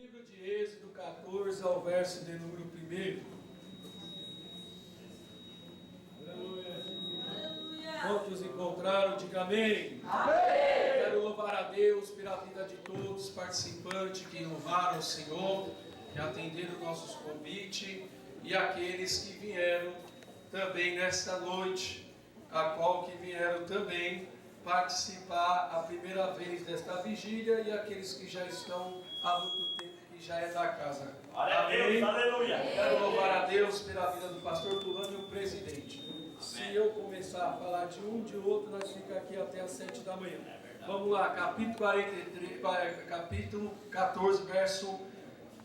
Livro de Êxodo 14, ao verso de número 1. Aleluia. Quantos encontraram, diga amém. Amém. Quero louvar a Deus pela vida de todos os participantes que louvaram o Senhor, que atenderam nossos convites, e aqueles que vieram também nesta noite, a qual que vieram também participar a primeira vez desta vigília, e aqueles que já estão há muito tempo, que já é da casa. Glória a Deus, aleluia. Quero louvar a Deus pela vida do pastor Tulano e o presidente. Se eu começar a falar de um, de outro, nós ficamos aqui até às 7 da manhã. Vamos lá, capítulo 14, verso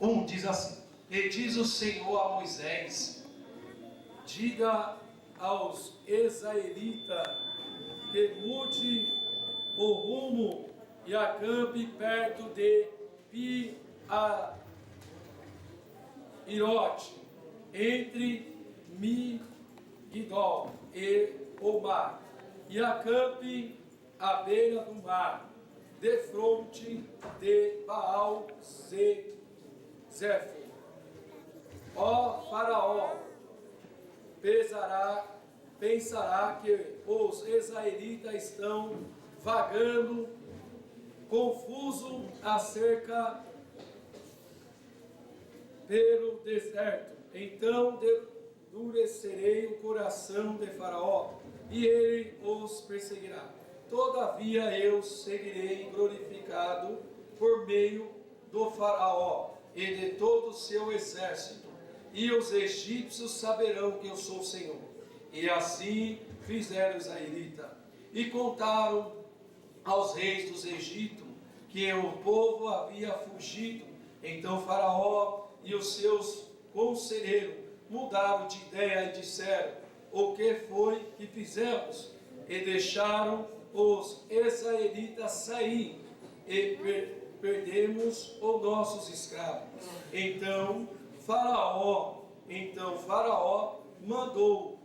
1, diz assim: E diz o Senhor a Moisés: diga aos israelitas que mude o rumo e acampe perto de Pi-Hahirote, entre Migdol e o mar, e acampe à beira do mar, defronte de Baal-Zéfon. Ó Faraó, pensará que os israelitas estão vagando confuso acerca pelo deserto. Então endurecerei o coração de Faraó, e ele os perseguirá. Todavia eu seguirei glorificado por meio do Faraó e de todo o seu exército, e os egípcios saberão que eu sou o Senhor. E assim fizeram os israelitas, e contaram aos reis dos Egito que o povo havia fugido. Então Faraó e os seus conselheiros mudaram de ideia e disseram: o que foi que fizemos? E deixaram os israelitas sair, e perdemos os nossos escravos. Então Faraó mandou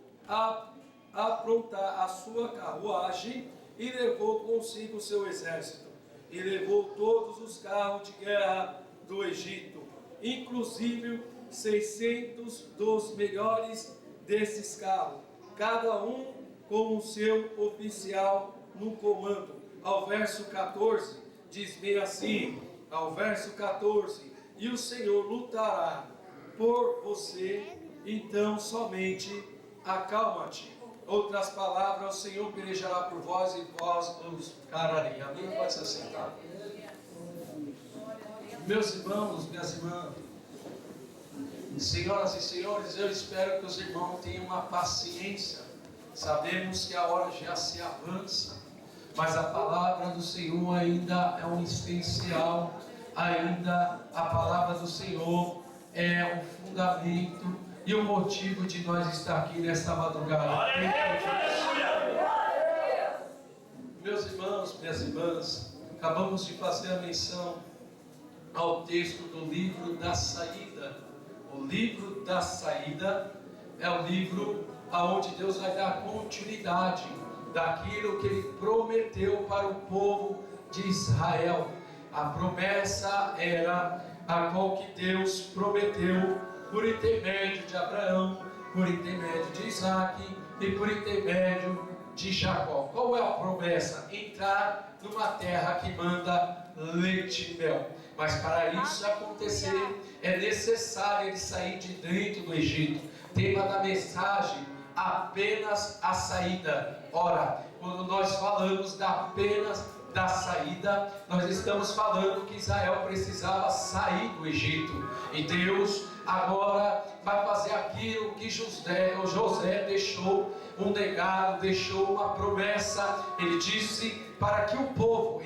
aprontar a sua carruagem e levou consigo o seu exército, e levou todos os carros de guerra do Egito, inclusive 600 dos melhores desses carros, cada um com o seu oficial no comando. Ao verso 14, diz bem assim, ao verso 14: e o Senhor lutará por você, então somente acalma-te. Outras palavras, o Senhor pelejará por vós e vós os cararei. Amém? Pode se assentar. Meus irmãos, minhas irmãs, senhoras e senhores, eu espero que os irmãos tenham uma paciência. Sabemos que a hora já se avança, mas a palavra do Senhor ainda é um essencial, ainda a palavra do Senhor é um fundamento e o motivo de nós estar aqui nesta madrugada. Meus irmãos, minhas irmãs, acabamos de fazer a menção ao texto do livro da saída. O livro da saída é o livro onde Deus vai dar continuidade daquilo que Ele prometeu para o povo de Israel. A promessa era a qual que Deus prometeu por intermédio de Abraão, por intermédio de Isaac e por intermédio de Jacó. Qual é a promessa? Entrar numa terra que manda leite e mel. Mas para isso acontecer, é necessário ele sair de dentro do Egito. Tema da mensagem: apenas a saída. Ora, quando nós falamos apenas da saída, nós estamos falando que Israel precisava sair do Egito, e Deus agora vai fazer aquilo que José deixou um legado, deixou uma promessa. Ele disse para que o povo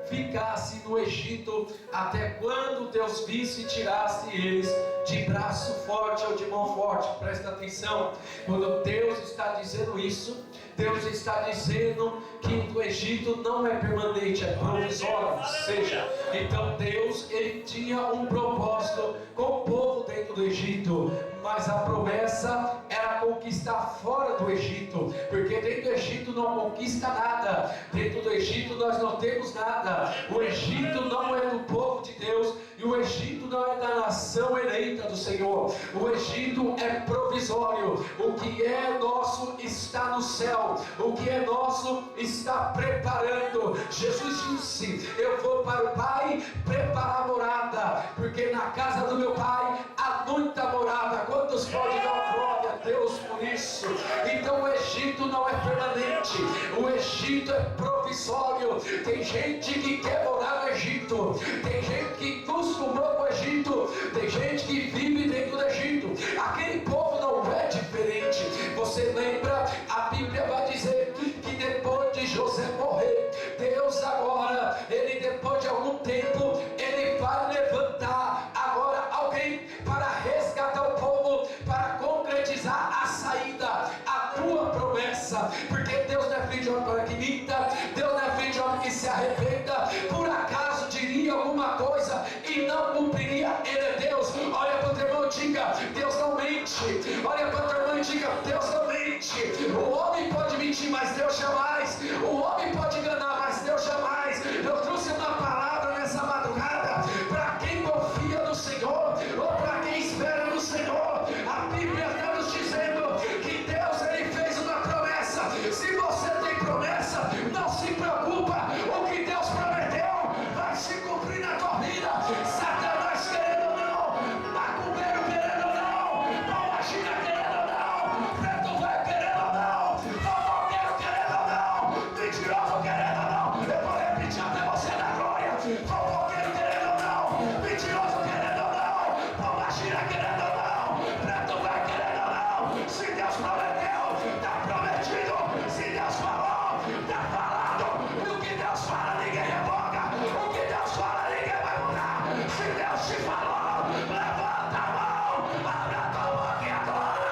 ficasse no Egito até quando Deus visse e tirasse eles de braço forte ou de mão forte. Presta atenção, quando Deus está dizendo isso, Deus está dizendo que o Egito não é permanente, é provisório. Ou seja, então Deus, ele tinha um propósito com o povo dentro do Egito, mas a promessa era conquistar fora do Egito, porque dentro do Egito não conquista nada, dentro do Egito nós não temos nada. O Egito não é do povo de Deus, e o Egito não é da nação eleita do Senhor. O Egito é provisório. O que é nosso está no céu, o que é nosso está preparando. Jesus disse: eu vou para o Pai preparar morada, porque na casa do meu Pai há muita morada. Quantos podem dar glória a Deus por isso? Então o Egito não é permanente, o Egito é provisório. Tem gente que quer morar no Egito, tem gente que acostumou com o Egito, tem gente que vive dentro do Egito. Aquele povo não é diferente. Você lembra, a Bíblia vai dizer que depois de José morrer, Deus agora, ele depois de algum tempo, ele vai levantar agora alguém para resgatar o povo, para concretizar a saída, a tua promessa. Porque Deus não é filho de homem para que minta, Deus não é filho de homem que se arrependa. Por acaso diria alguma coisa e não cumpriria? Ele é Deus. Olha para o teu irmão e diga: Deus não mente. Olha para o teu irmão e diga: Deus não mente. O homem pode mentir, mas Deus jamais. O homem pode enganar, mas Deus jamais. Eu trouxe uma palavra nessa madrugada para quem confia no Senhor, ou para quem espera no Senhor. A Bíblia está nos dizendo que Deus, ele fez uma promessa. Se você tem promessa, não se preocupa. O que Deus prometeu vai se cumprir na tua vida. Satanás querendo ou não, macumbeiro querendo ou não, Pombagira querendo ou não, preto velho querendo ou não, fofoqueiro querendo ou não, mentiroso querendo ou não. Eu vou repetir até você dar glória. Fofoqueiro querendo ou não, mentiroso querendo ou não, Pombagira querendo ou não, preto velho querendo ou não. Se Deus prometeu, está prometido. Se Deus falou, está falado. E o que Deus fala, ninguém revoga. O que Deus fala, ninguém vai mudar. Se Deus te falou, levanta a mão, abre a tua boca e adora.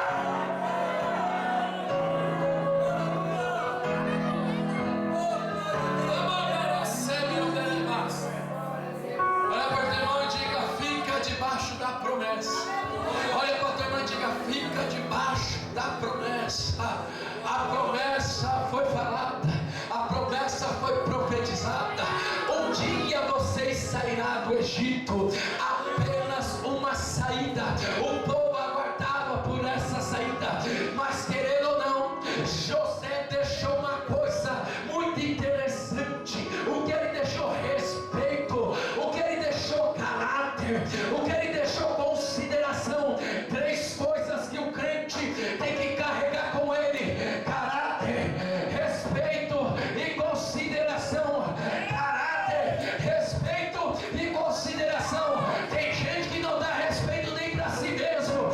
Olha para o teu irmão e diga: fica debaixo da promessa. Olha para o teu irmão e diga: fica debaixo da promessa. A promessa foi falada, a promessa foi profetizada. Um dia vocês sairão do Egito. Apenas uma saída. O povo aguardava por essa saída, mas querendo ou não, José deixou uma coisa muito interessante. O que ele deixou? Respeito. O que ele deixou? Caráter. O que ele deixou? Consideração. Três coisas que o crente tem que carregar com ele: caráter, respeito e consideração. Caráter, respeito e consideração. Tem gente que não dá respeito nem para si mesmo.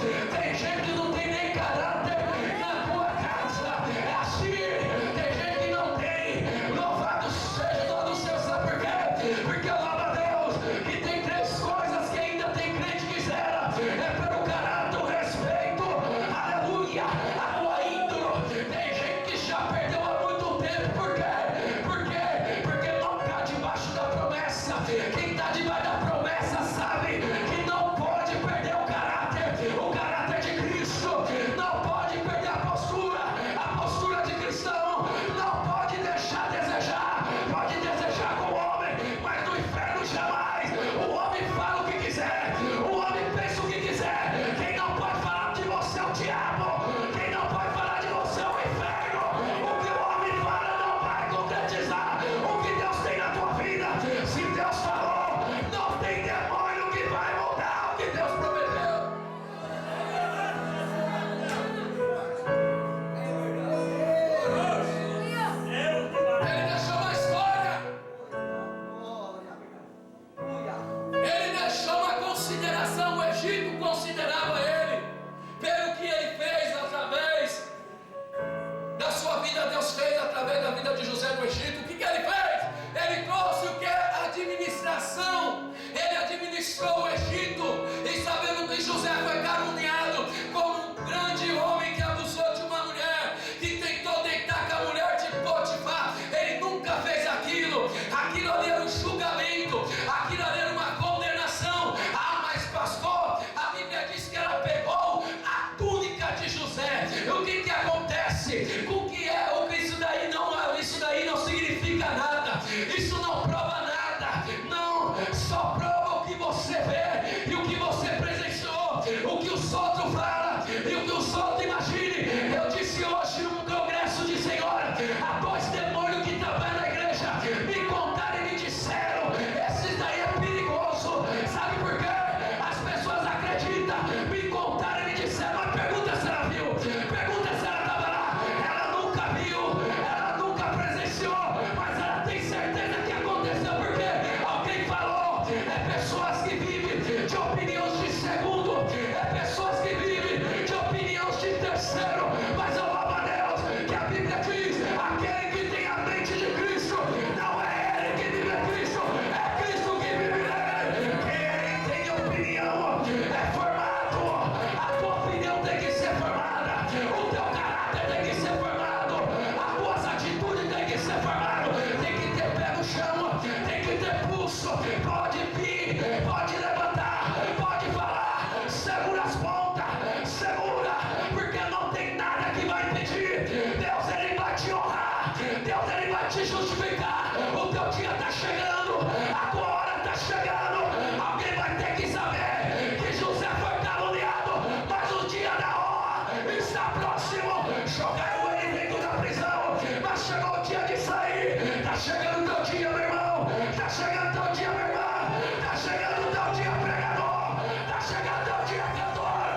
dia está chegando, a tua hora está chegando. Alguém vai ter que saber que José foi caluniado, mas o dia da honra está próximo. Jogaram ele dentro da prisão, mas chegou o dia de sair. Está chegando o teu dia, meu irmão. Está chegando o teu dia, minha irmã. Está chegando o teu dia, pregador. Está chegando o teu dia, cantor.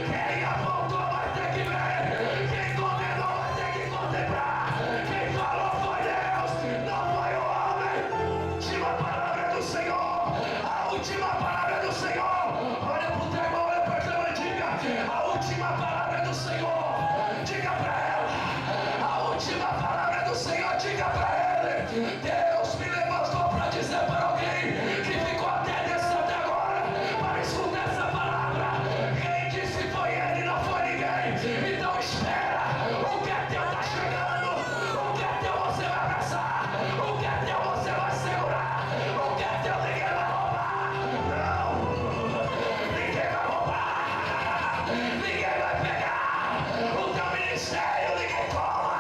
Quem apontou vai ter que ver. Quem condenou vai ter que contemplar. Quem falou foi Deus, não foi o homem. Última palavra do Senhor. A última palavra do Senhor. Olha pro teu irmão, olha pra tua irmã, diga. A última palavra do Senhor. Diga pra ela. A última palavra do Senhor. Diga pra ele. Deus me levantou para dizer para alguém que ficou até agora para escutar essa palavra. Quem disse foi ele, não foi ninguém. Então espera. O que é teu está chegando. O que é teu você vai abraçar. O que é teu você vai segurar. O que é teu ninguém vai roubar. Não, ninguém vai roubar. Ninguém vai pegar. O teu ministério ninguém toma.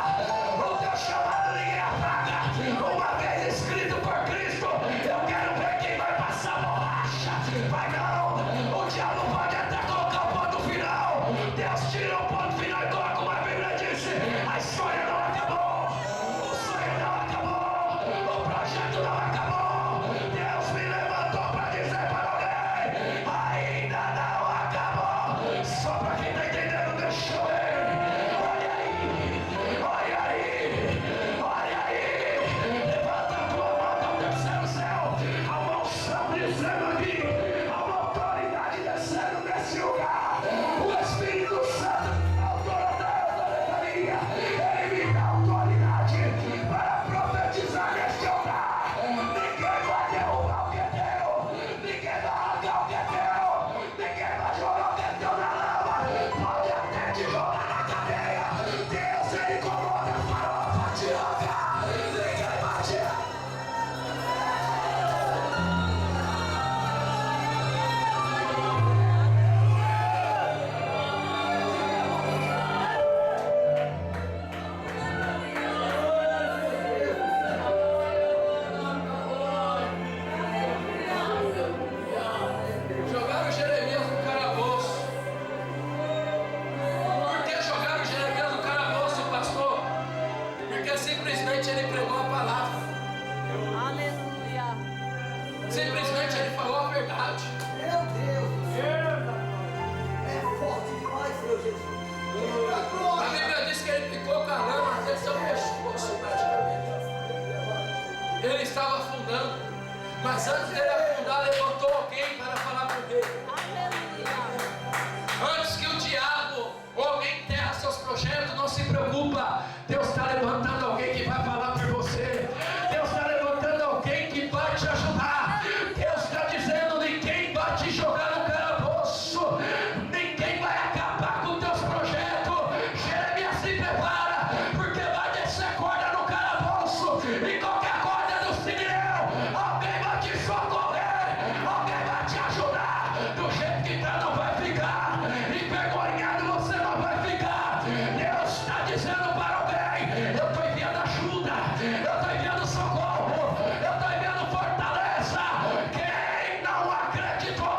O teu chamado ninguém apaga. Uma vez escrito por Cristo, eu quero ver quem vai passar borracha. Vai não, o diabo pode até colocar o ponto final. Deus tira o ponto final e coloca como a Bíblia disse. A história não acabou, o sonho não acabou, o projeto não acabou. Deus me levantou para dizer para alguém, ainda não acabou. Só para quem está entendendo, deixa eu ver. Olha aí, olha aí, olha aí. Levanta a tua mão ao terceiro céu. Há uma unção descendo aqui. Há uma autoridade descendo nesse lugar. O Espírito Santo me dá autoridade. Ele me dá autoridade para profetizar neste altar. Ninguém vai derrubar o que é teu. Ninguém vai arrancar o que é teu. Ninguém vai jogar o que é teu na lama. Pode até te jogar na cadeia. Deus, ele incomoda a farofa, te arrancar. Ninguém vai te arrancar. Jogaram Jeremias no calabouço. Por que jogaram Jeremias no calabouço, pastor? Porque simplesmente ele pregou a palavra. Aleluia. Simplesmente ele falou a verdade. Meu Deus! É forte demais, meu Jesus! Eita A glória! Bíblia diz que ele ficou com a lama até seu pescoço, praticamente. Ele estava afundando, mas antes dele afundar, levantou alguém para falar com ele. Aleluia. Antes que o diabo ou alguém enterra seus projetos, não se preocupa. Deus está levantando alguém que vai falar por você. Deus está levantando alguém que vai te ajudar. Deus está dizendo: ninguém vai te jogar no calabouço. Ninguém vai acabar com teus projetos. Jeremias, se prepara, porque vai descer corda no calabouço. E qualquer corda do Sirineu, alguém vai te socorrer. Alguém vai te ajudar. Do jeito que está, não vai ficar. Envergonhado você não vai ficar. Deus está dizendo para alguém: eu estou enviando ajuda, eu estou enviando socorro, eu estou enviando fortaleza. Quem não acreditou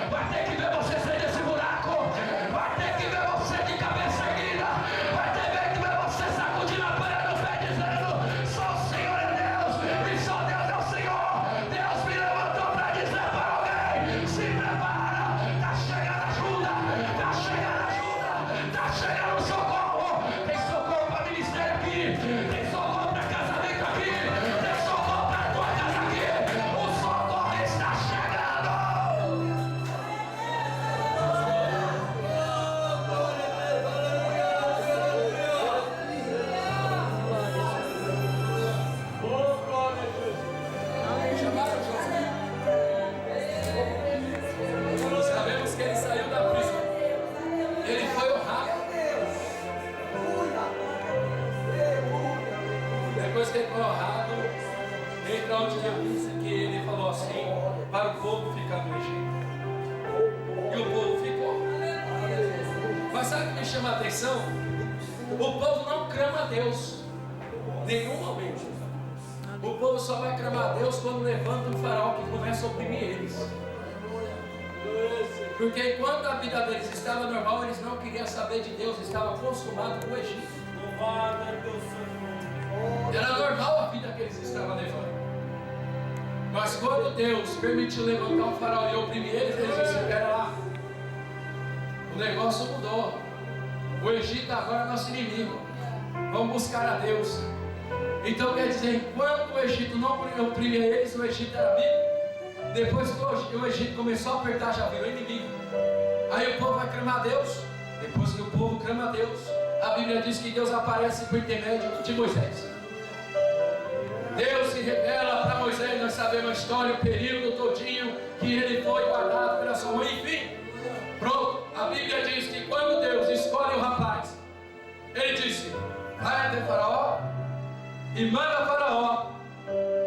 vai ter que ver você sair desse buraco, vai ter que ver você de cabeça erguida, vai ter que ver você sacudindo a palha do pé dizendo: só o Senhor é Deus e só Deus é o Senhor. Deus me levantou para dizer para alguém: se prepara, está chegando ajuda, está chegando ajuda, está chegando socorro. Tem socorro para ministério aqui, tem socorro para casamento aqui, tem socorro para tua casa aqui. O socorro está chegando. Chamaram José. Sabemos que ele saiu da prisão. Ele foi honrado. Depois que ele foi honrado, entra onde diz que ele falou assim para o povo ficar no Egito. E o povo ficou. Mas sabe o que me chama a atenção? O povo não clama a Deus. Nenhum momento. O povo só vai clamar a Deus quando levanta um faraó que começa a oprimir eles. Porque enquanto a vida deles estava normal, eles não queriam saber de Deus, estavam acostumados com o Egito. Era normal a vida que eles estavam levando. Mas quando Deus permitiu levantar um faraó e oprimir eles, eles disseram: espera lá, o negócio mudou. O Egito agora é nosso inimigo. Vamos buscar a Deus. Então quer dizer, enquanto o Egito não oprimia eles, o Egito era amigo. Depois que o Egito começou a apertar, já virou inimigo. Aí o povo vai clamar a Deus. Depois que o povo clama a Deus, a Bíblia diz que Deus aparece por intermédio de Moisés. Deus se revela para Moisés. Nós sabemos a história, o período todinho que ele foi guardado pela sua mãe. Enfim, pronto. A Bíblia diz que quando Deus escolhe o rapaz, ele disse: vai até Faraó e manda Faraó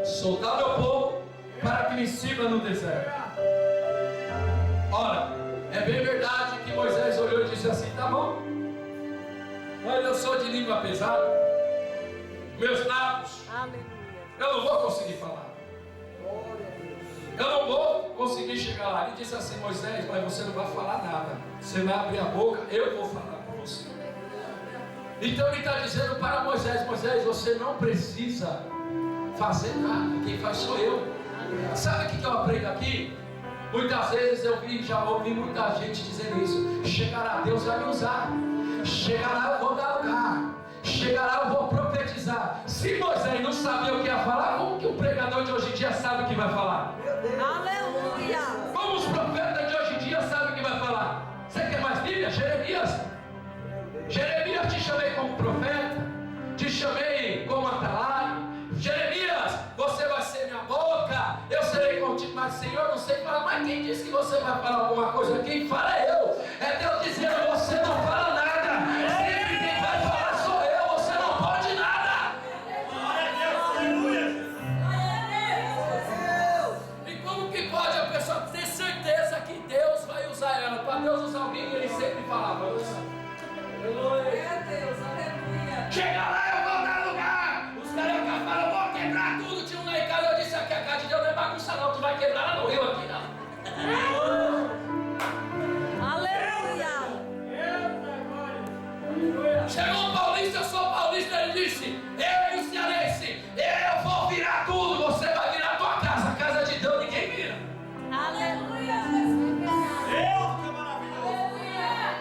soltar meu povo para que me sirva no deserto. Ora, é bem verdade que Moisés olhou e disse assim: tá bom, mas eu sou de língua pesada, meus lábios, eu não vou conseguir falar, eu não vou conseguir chegar lá. Ele disse assim: Moisés, mas você não vai falar nada, você vai abrir a boca, eu vou falar para você. Então ele está dizendo para Moisés: Moisés, você não precisa fazer nada, quem faz sou eu. Sabe o que eu aprendo aqui? Muitas vezes já ouvi muita gente dizendo isso: chegará, Deus vai me usar, chegará, eu vou dar lugar, chegará, eu vou profetizar. Se Moisés não sabia o que ia falar, como que o pregador de hoje em dia sabe o que vai falar? Aleluia! Como os profetas de hoje em dia sabem o que vai falar? Você quer mais Bíblia? Jeremias, te chamei como profeta, te chamei como atalai. Jeremias, você vai ser minha boca, eu serei contigo. Mas Senhor, não sei falar. Mas quem disse que você vai falar alguma coisa? Quem fala é eu. É Deus dizendo: você não fala nada, sempre quem vai falar sou eu, você não pode nada. E como que pode a pessoa ter certeza que Deus vai usar ela? Para Deus usar alguém, ele sempre falava: chega lá, eu vou dar lugar. Os caras falam: eu vou quebrar tudo. Tinha um lá em casa, eu disse: aqui a casa de Deus não é bagunça não, tu vai quebrar lá no rio aqui não. Aleluia! Chegou um paulista, eu sou paulista, ele disse: eu e o cearense, eu vou virar tudo, você vai virar a tua casa. A casa de Deus ninguém vira. Aleluia!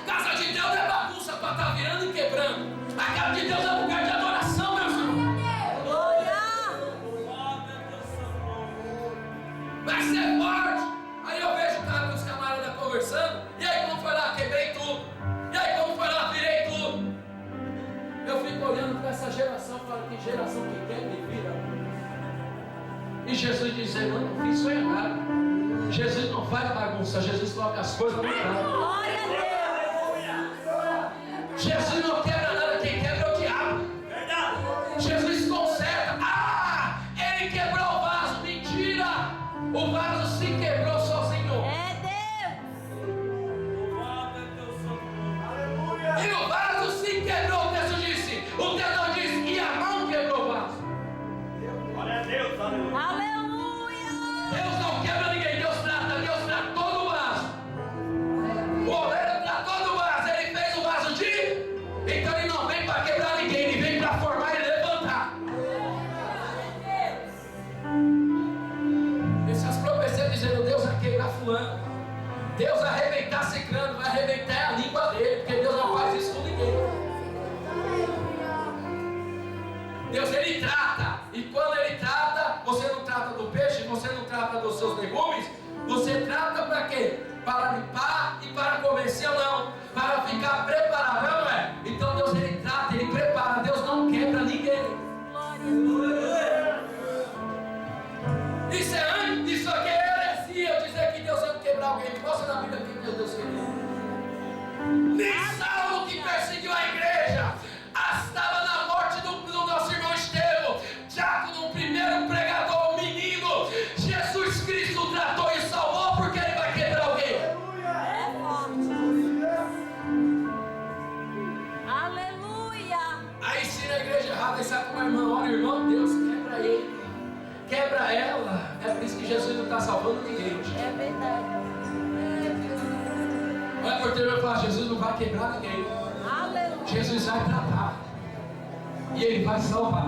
Casa de Deus é bagunça para estar virando e quebrando. A casa de Deus é lugar de adoração, meus irmãos. Glória! Vai ser forte. Aí eu vejo os camaradas conversando. E aí como foi lá? Quebrei tudo. E aí como foi lá? Virei tudo. Eu fico olhando para essa geração, falo: que geração que quebra e vira. E Jesus dizendo: eu não fiz sonhar nada. Jesus não faz bagunça, Jesus coloca as coisas no lugar. Glória a Deus! Jesus não quebra nada, quem quebra é o diabo. Jesus conserta. Ah, ele quebrou o vaso. Mentira! O vaso se quebrou sozinho. É Deus! E o vaso se quebrou, o texto disse. O texto não disse: e a mão quebrou o vaso. Aleluia! Deus não quebra ninguém, Deus tratou do vaso. O oleiro tratou do vaso, ele fez o vaso de. Então ele não vem para quebrar ninguém, ele vem para formar e levantar. Essas profecias dizendo: Deus vai quebrar fulano, Deus vai arrebentar ciclano, vai arrebentar a língua dele, porque Deus não faz isso com ninguém. Deus, ele trata, e quando ele trata, você não trata do peixe, você não trata dos seus legumes, você trata para quê? Para limpar e para comer, sim ou não? Para ficar preparado, não é? Então Deus, ele trata, ele prepara. Deus não quebra ninguém. Isso aqui é heresia, eu dizer que Deus vai quebrar alguém. Mostra na Bíblia que Deus quebrou. Nem Saulo, que perseguiu a igreja, estava na morte do nosso irmão Estevão, diácono, o primeiro pregador, o menino. Jesus Cristo tratou e salvou, porque ele vai quebrar alguém. É forte! Aleluia! Aí se na igreja errada, aí sabe como a irmã ora: irmão, Deus quebra ele. quebra ela. É por isso que Jesus não está salvando ninguém. É verdade. Olha, porteiro vai falar, Jesus não vai quebrar ninguém. Aleluia. Jesus vai tratar. E Ele vai salvar.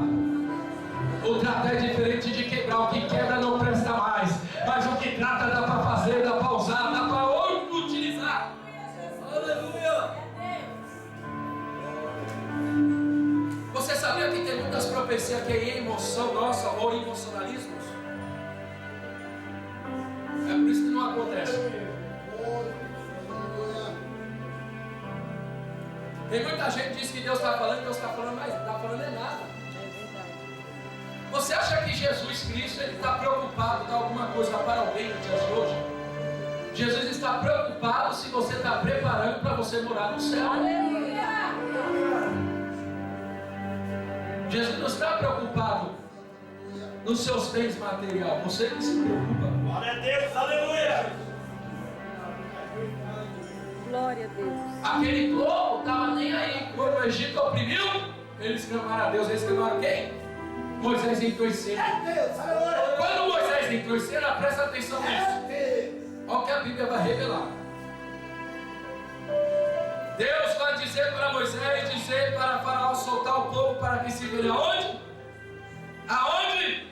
O tratar é diferente de quebrar. O que quebra não presta mais. Mas o que trata dá para fazer, dá para usar, dá para utilizar. Aleluia. Você sabia que tem muitas profecias que é emoção nossa ou emocionalismos? É por isso que não acontece. Tem muita gente que diz que Deus está falando, Deus está falando, mas não está falando é nada. Você acha que Jesus Cristo está preocupado com alguma coisa para alguém no dia de hoje? Jesus está preocupado se você está preparando para você morar no céu. Aleluia. Jesus não está preocupado nos seus bens materiais. Você que se preocupa. Glória a Deus, aleluia. Glória a Deus. Aquele povo estava nem aí. Quando o Egito oprimiu, eles clamaram a Deus. Eles clamaram quem? Moisés entrou em cena. Quando Moisés entrou em cena, presta atenção nisso. Olha o que a Bíblia vai revelar. Deus vai dizer para Moisés, dizer para Faraó soltar o povo para que se vire aonde? Aonde?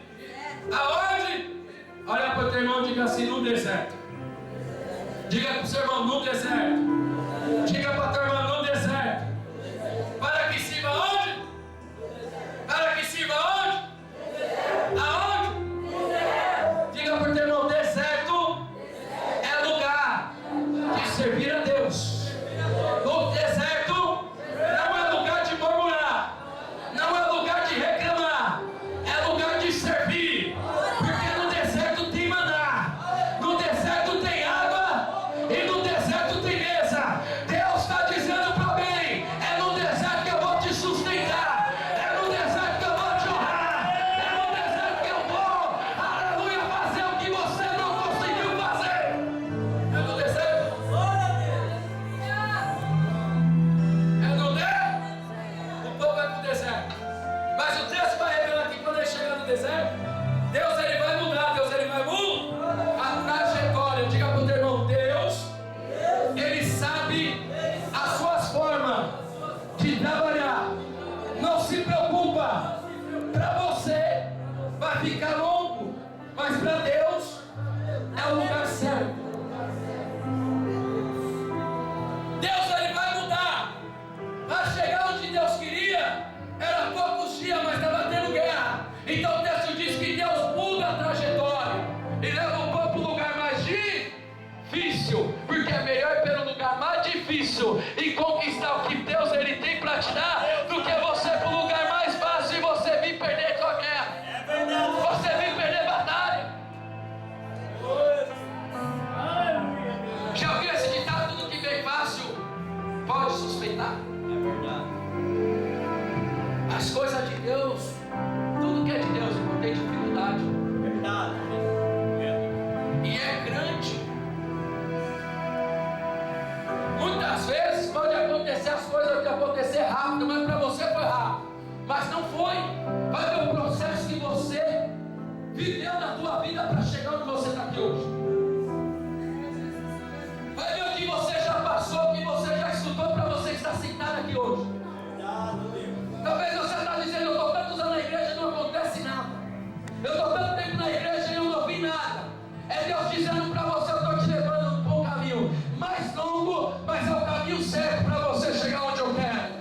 Aonde? Olha para o teu irmão e diga assim, no deserto. Diga para o seu irmão, no deserto. Diga para a tua irmã, no deserto. Para que sirva aonde? Para que sirva aonde? Aonde? Diga para o teu irmão, deserto é lugar de servir a Deus. O deserto não é lugar de murmurar, não é lugar de reclamar, é lugar de servir. Porque no deserto tem maná, no deserto tem água e no deserto tem mesa. Deus está dizendo para mim: é no deserto que eu vou te sustentar, é no deserto que eu vou te honrar, é no deserto que eu vou, aleluia, fazer o que você não conseguiu fazer. É no deserto. É no deserto. O povo vai para o deserto. Mas o texto vai revelar que quando ele chegar no deserto, Deus ele vai mudar, Deus ele vai mudar a trajetória. Diga para o teu irmão, Deus, ele sabe as suas formas de trabalhar. Não se preocupa. Para você vai ficar longo, mas para Deus é o lugar certo. Deus ele vai mudar. Para chegar onde Deus queria, era poucos dias, mas estava tendo guerra. Então o texto diz que Deus muda a trajetória e leva o povo para o lugar mais difícil, porque é melhor ir pelo lugar mais difícil e conquistar o que Deus ele tem para te dar, do que você para o lugar mais fácil e você vir perder sua guerra. É verdade. Você vir perder batalha. Já ouviu esse ditado? Tudo que vem fácil pode suspeitar. É verdade. As coisas de Deus, tudo que é de Deus, não tem dificuldade. Verdade. E é grande. Muitas vezes pode acontecer as coisas que acontecer rápido, mas para você foi rápido. Mas não foi. Vai ver o processo que você viveu na tua vida para chegar onde você está aqui hoje. Vai ver o que você já passou, o que você já estudou para você estar sentado aqui hoje. Talvez você está dizendo, eu estou tantos anos na igreja e não acontece nada. Eu estou tanto tempo na igreja e eu não ouvi nada. É Deus dizendo para você, eu estou te levando para um caminho mais longo, mas é o caminho certo para você chegar onde eu quero.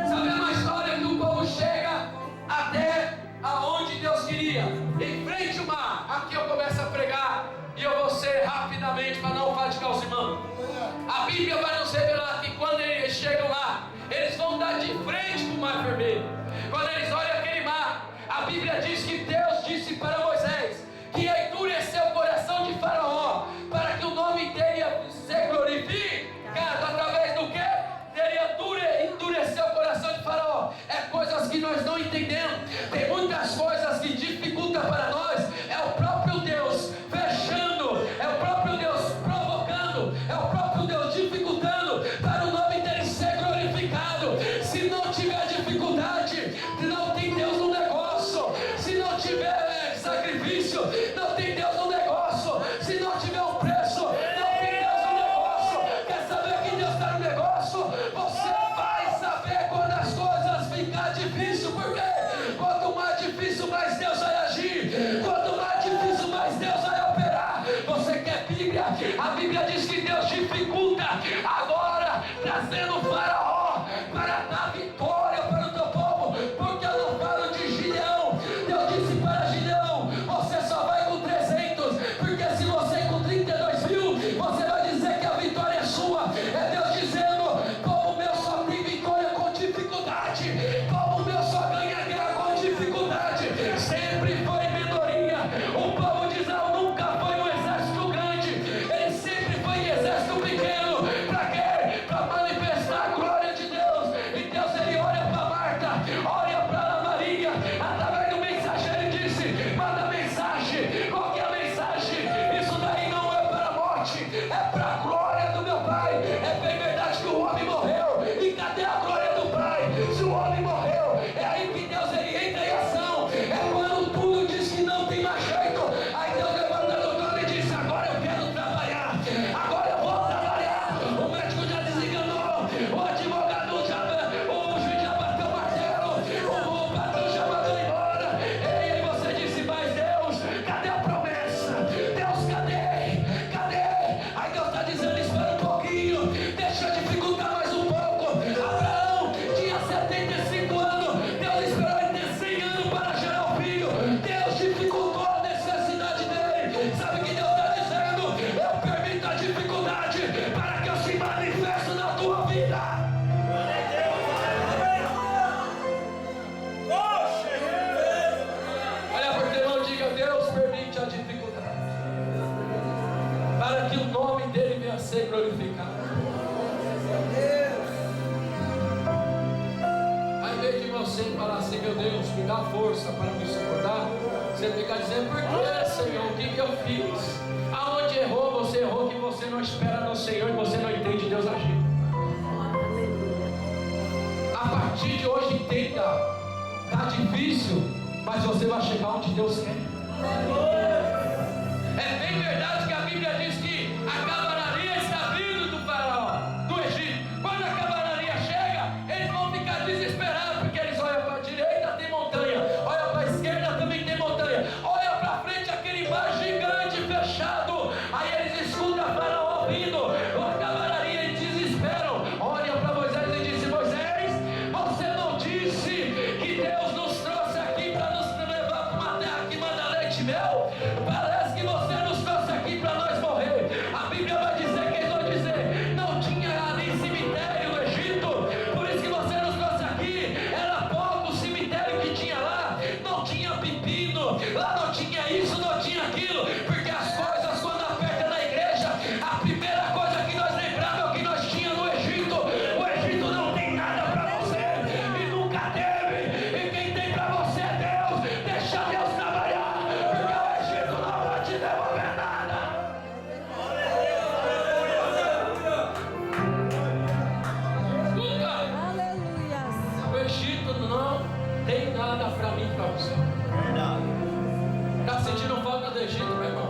Sabe uma história que o povo chega até aonde Deus queria? Em frente ao mar. Aqui eu começo a pregar e eu vou ser rapidamente para não fatigar os irmãos. A Bíblia vai nos revelar que quando eles chegam lá, eles vão dar de frente para o mar vermelho. Quando eles olham aquele mar, a Bíblia diz que Deus disse para Moisés que ia endurecer o coração de Faraó, para que o nome dele se glorificado através do que? Dele endurecer o coração de Faraó. É coisas que nós não entendemos. Tem muitas coisas que dificultam para nós. É o próprio Deus fechando, é o próprio Deus provocando, é o próprio Deus dificultando para o nome dele ser glorificado. Se não tiver dificuldade, difícil, mais Deus vai agir. Quanto mais difícil, mais Deus vai operar. Você quer Bíblia? A Bíblia diz que Deus dificulta agora, trazendo o Faraó para dar vitória para o teu povo. Porque eu não falo de Gideão. Deus disse para Gideão: você só vai com 300, porque se você com 32 mil, você vai dizer que a vitória é sua. É Deus dizendo: como o meu só tem vitória com dificuldade, como o meu só ganha guerra com dificuldade. Sempre foi minoria. O povo de Israel nunca foi um exército grande, ele sempre foi um exército pequeno. Para quê? Para manifestar a glória de Deus. E Deus, ele olha para Marta, olha para Maria, através do mensageiro, ele disse: manda mensagem. Qual que é a mensagem? Isso daí não é para a morte, é para a glória do meu Pai. É bem verdade que o homem morreu, e cadê a glória do Pai? Se o homem morreu, é aí que Deus ele entra em ação. É quando tudo diz que não tem mais jeito, aí Deus levanta a doutora e diz: agora eu quero trabalhar, agora eu vou trabalhar. O médico já desenganou, o advogado já, o juiz já bateu o martelo, o patrão já mandou embora. E aí você disse: mas Deus, cadê a promessa? Deus, cadê? Cadê? Aí Deus está dizendo: espera um pouquinho, deixa eu dificultar mais um pouco. Abraão tinha 75 anos, Deus esperou ele ter 100 anos para gerar o filho. Deus dificultou a necessidade dele. Sabe o que Deus está dizendo? Eu permito a dificuldade para que eu se manifeste na tua vida. Olha por teu irmão, diga: Deus permite a dificuldade para que o nome dele venha a ser glorificado. Ao invés de você falar assim: meu Deus, me dá força para me suportar, você fica dizendo: por que, Senhor? O que eu fiz? Aonde errou, você errou, que você não espera no Senhor e você não entende Deus agir. A partir de hoje, entenda: está difícil, mas você vai chegar onde Deus quer. É bem verdade que a Bíblia diz que a cavalaria está vindo do Faraó, do Egito. Quando a cavalaria chega, eles vão ficar desesperados, porque eles olham para a direita, tem montanha, olham para a esquerda, também tem montanha, olha para frente, aquele mar gigante fechado. Aí eles escutam Faraó vindo, a cavalaria, eles desesperam. Olha para Moisés e disse: Moisés, você não disse que Deus nos trouxe aqui para nos levar para uma terra que manda leite e mel? Parece que você nos trouxe aqui para nós morrer. A Bíblia vai dizer, que eles vão dizer: não tinha ali cemitério no Egito, por isso que você nos trouxe aqui. Era pouco o cemitério que tinha lá, não tinha pepino, lá não tinha isso, não tinha aquilo. Porque as coisas, quando aperta na igreja, a primeira coisa que nós lembramos é o que nós tínhamos no Egito. O Egito não tem nada para você, e nunca teve. E quem tem para você é Deus. Deixa Deus trabalhar, porque o Egito não vai te devolver nada. Escuta, Aleluia. o Egito não tem nada para mim e para você. Está sentindo falta do Egito, meu irmão?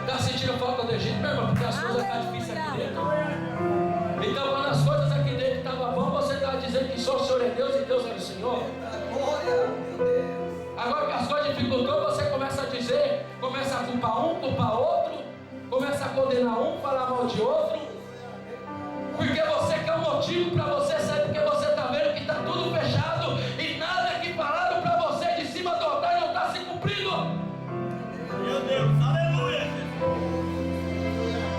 Está sentindo falta do Egito, meu irmão? Porque as coisas estão difíceis aqui dentro. Então, quando as coisas aqui dentro estavam bom, você está dizendo que só o Senhor é Deus e Deus é o Senhor. Agora que as coisas dificultou, você começa a dizer, começa a culpar um, culpar outro, começa a condenar um, falar mal de outro, porque você quer um motivo para você sair, porque você está vendo que está tudo fechado e nada que falaram para você de cima do altar não está se cumprindo. Meu Deus, aleluia.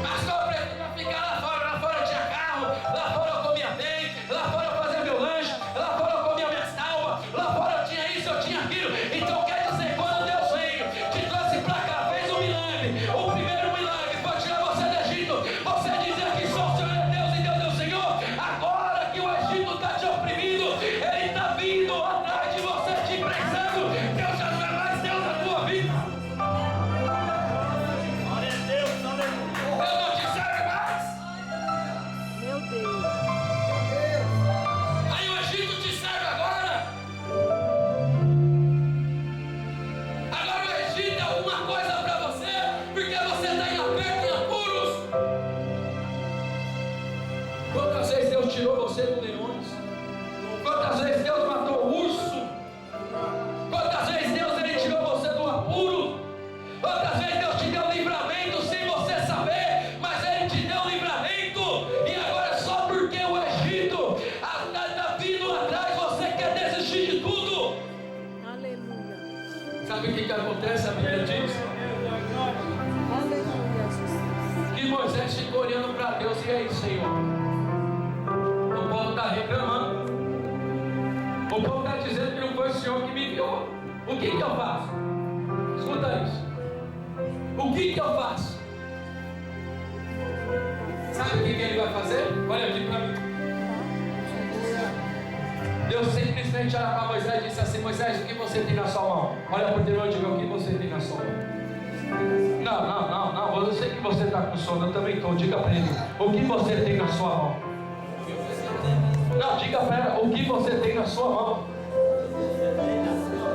Pastor, eu prefiro ficar lá fora eu tinha carro, lá fora eu comia bem, lá fora eu fazia meu lanche, lá fora eu comia minha salva, lá fora eu tinha isso, eu tinha aquilo. Então quer dizer, quando Deus veio, te trouxe para cá, fez um milagre, o primeiro milagre foi tirar você do Egito, você dizia que só o Senhor é Deus e Deus é o Senhor. Agora que o Egito está te oprimindo, ele está vindo atrás de você, te prensando. Deus já não é mais Deus na tua vida. Glória a Deus, aleluia. Eu não te serve mais. Meu Deus. Aí o Egito te serve agora. Agora o Egito é alguma coisa para você, porque você está em aperto e apuros. Quantas vezes Deus tirou você do leões? Quantas vezes Deus matou o urso? Quantas Sabe o que acontece? A Bíblia diz Aleluia, Jesus. que Moisés ficou olhando para Deus. E aí, Senhor? O povo está reclamando. O povo está dizendo que não foi o Senhor que me enviou. O que eu faço? Escuta isso. O que eu faço? Sabe o que ele vai fazer? Olha aqui para mim. Deus simplesmente olha para Moisés e disse assim: Moisés, o que você tem na sua mão? Olha por Deus e diga: o que você tem na sua mão? Não, eu sei que você está com sono, eu também estou. Diga para ele: o que você tem na sua mão? Não, diga para ele: o que você tem na sua mão?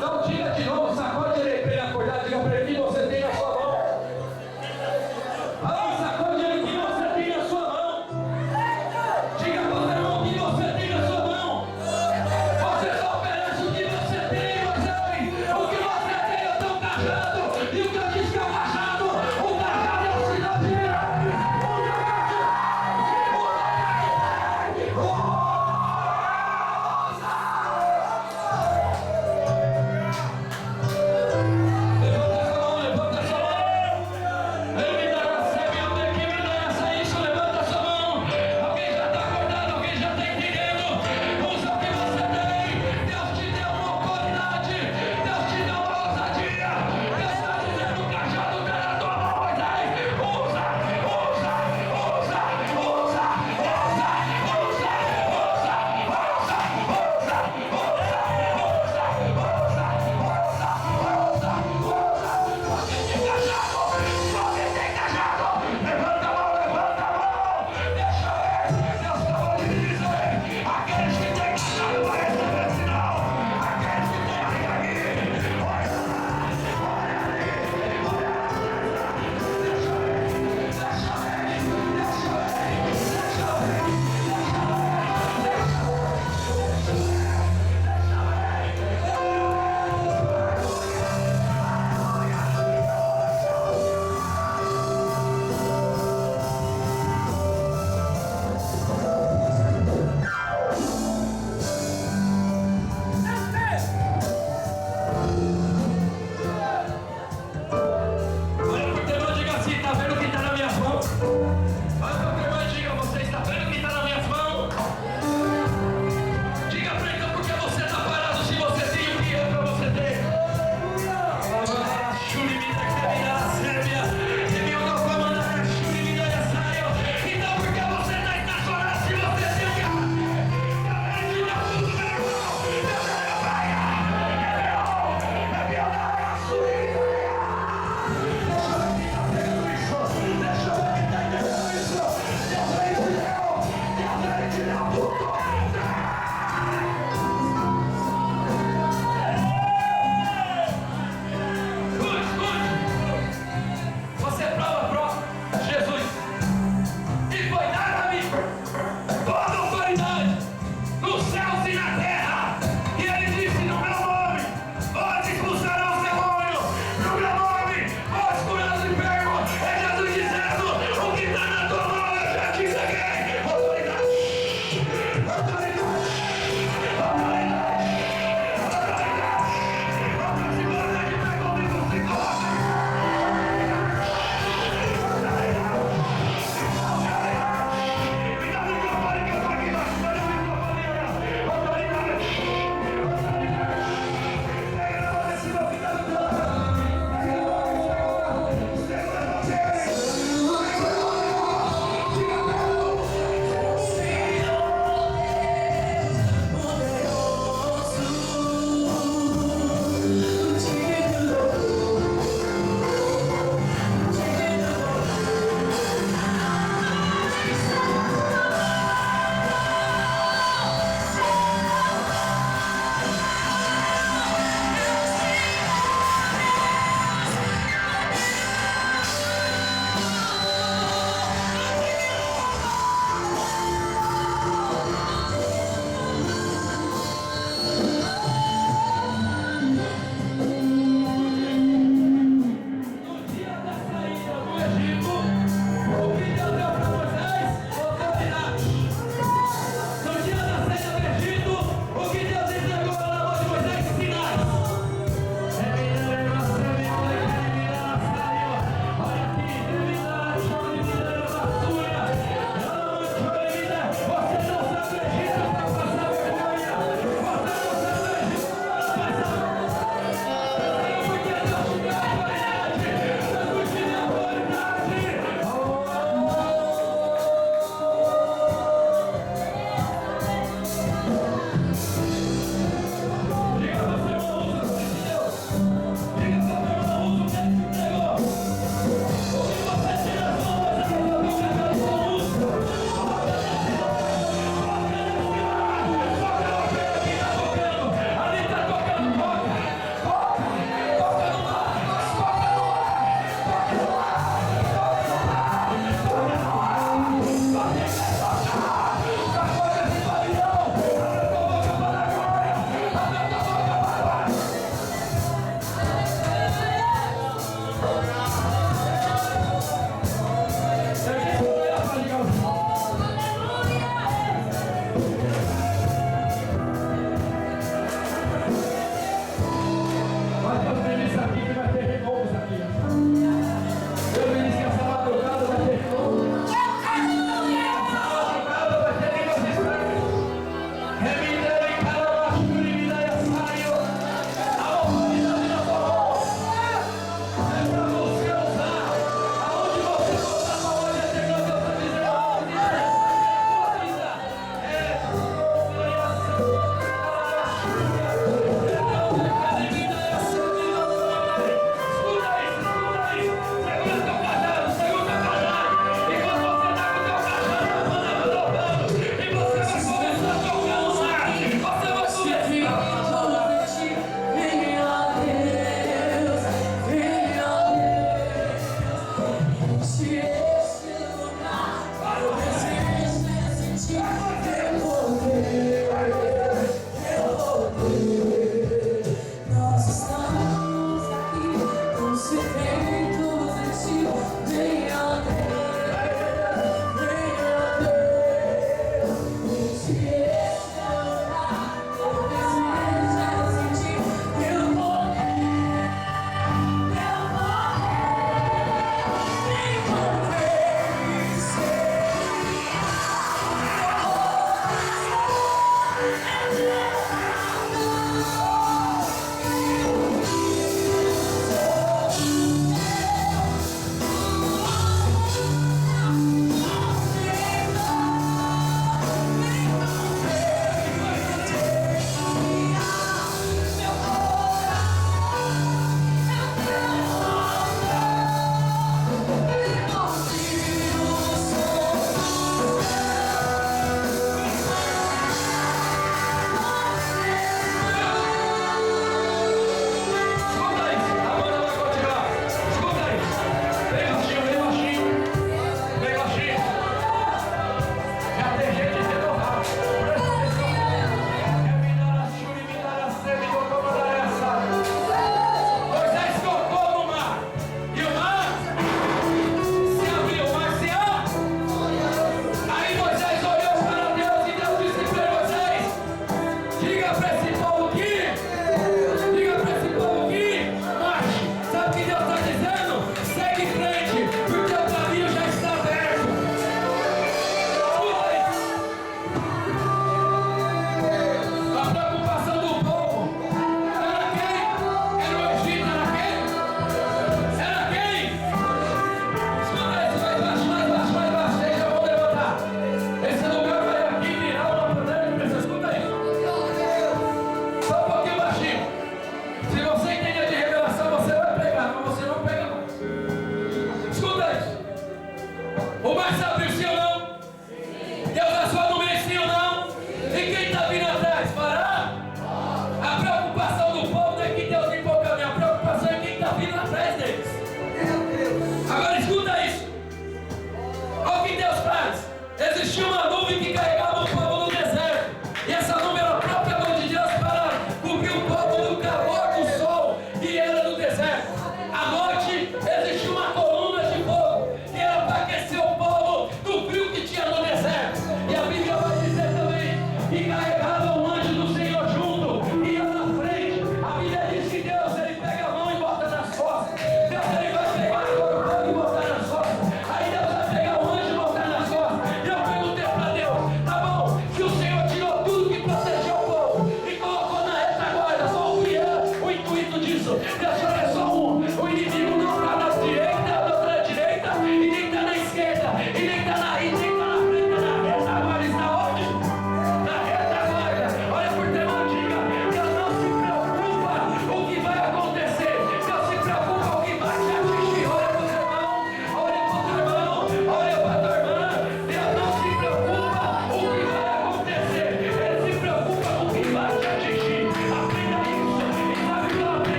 Não, diga de novo, sacode ele para ele acordar. Diga para ele: o que você tem na sua mão? Ah, sacode ele: o que você tem na sua mão? Diga para o irmão: o que você tem na sua mão? Você só oferece o que você tem, Moisés. O que você tem é o teu cajado. E o que eu disse que é o cajado? O cajado é o sinal de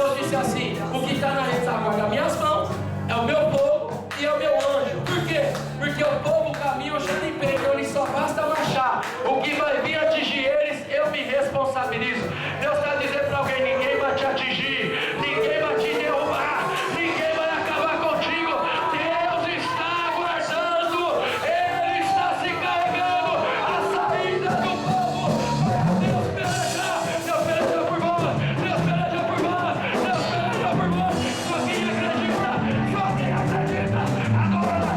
Deus disse assim: o que está na retaguarda das minhas mãos é o meu povo e é o meu anjo. Por quê? Porque o povo, o caminho eu já limpei, então eles só basta marchar. O que vai vir atingir eles, eu me responsabilizo. Deus está dizendo para alguém: ninguém vai te atingir, ninguém vai te derrubar, ninguém vai acabar contigo. Deus está aguardando, Ele está se carregando a saída do povo. Deus peleja por vós, Deus peleja por vós, Deus peleja por vós. Só quem acredita, adora, adora.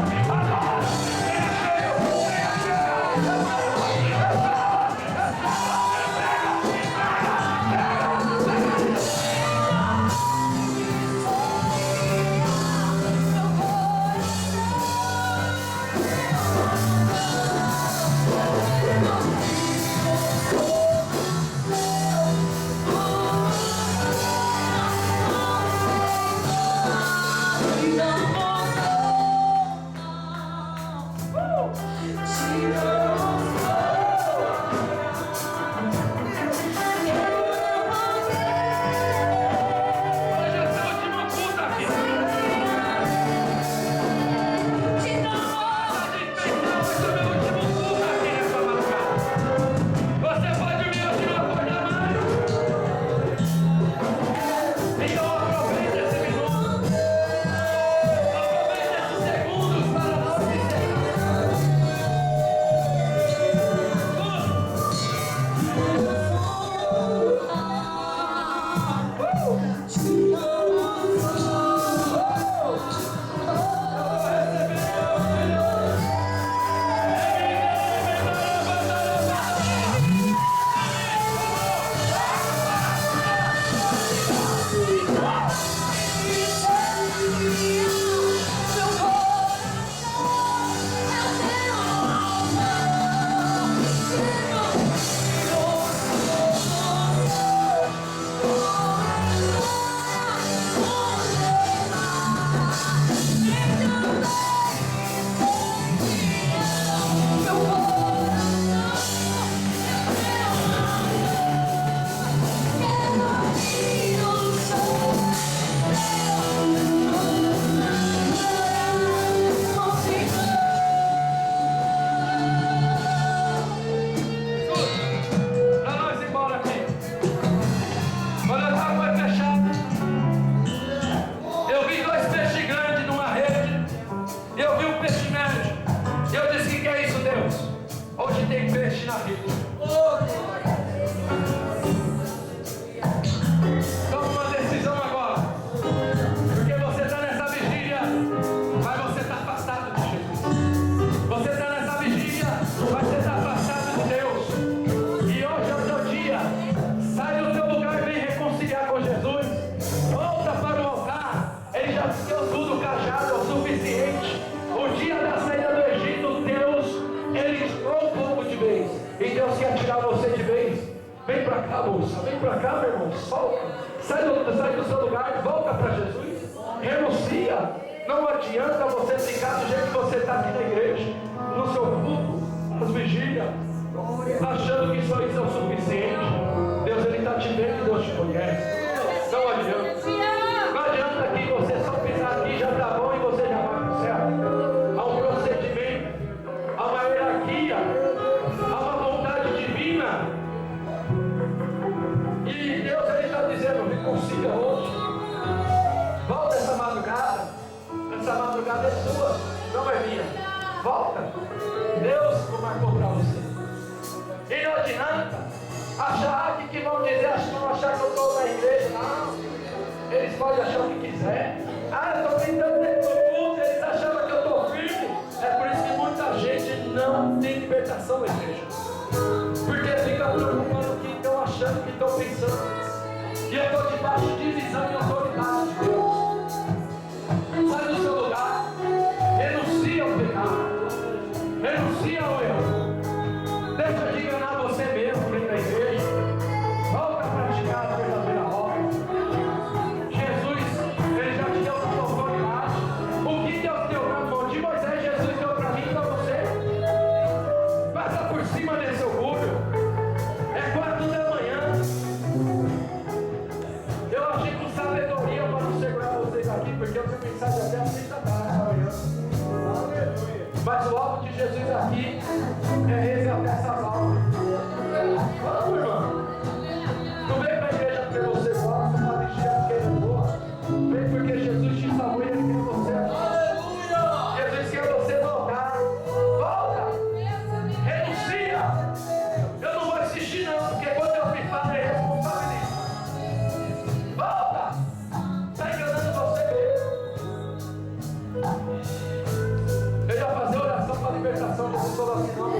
mensagem até às 6 da tarde da manhã. Mas o alvo de Jesus aqui é resgatar essas almas. Vamos, irmão. Não vem para a igreja porque você gosta, para encher porque ele gosta. Vem porque Jesus te salvou e ele quer você. Aleluia! Jesus quer você voltar. Volta! Renuncia! Eu não vou insistir não, porque quando eu me falo é responsabilidade. Volta! Está enganando você mesmo. Eu já fazer oração para a libertação, Jesus falou assim, não.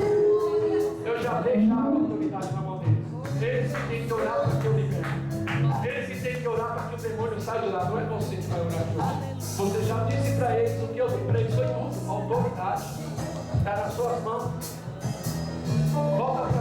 Eu já deixo a autoridade na mão deles. Eles que têm que orar para que eu liberte. Eles que têm que orar para que o demônio saia de lá. Não é você que vai orar hoje. Você já disse para eles o que eu dei para eles foi tudo. A autoridade está nas suas mãos. Volta para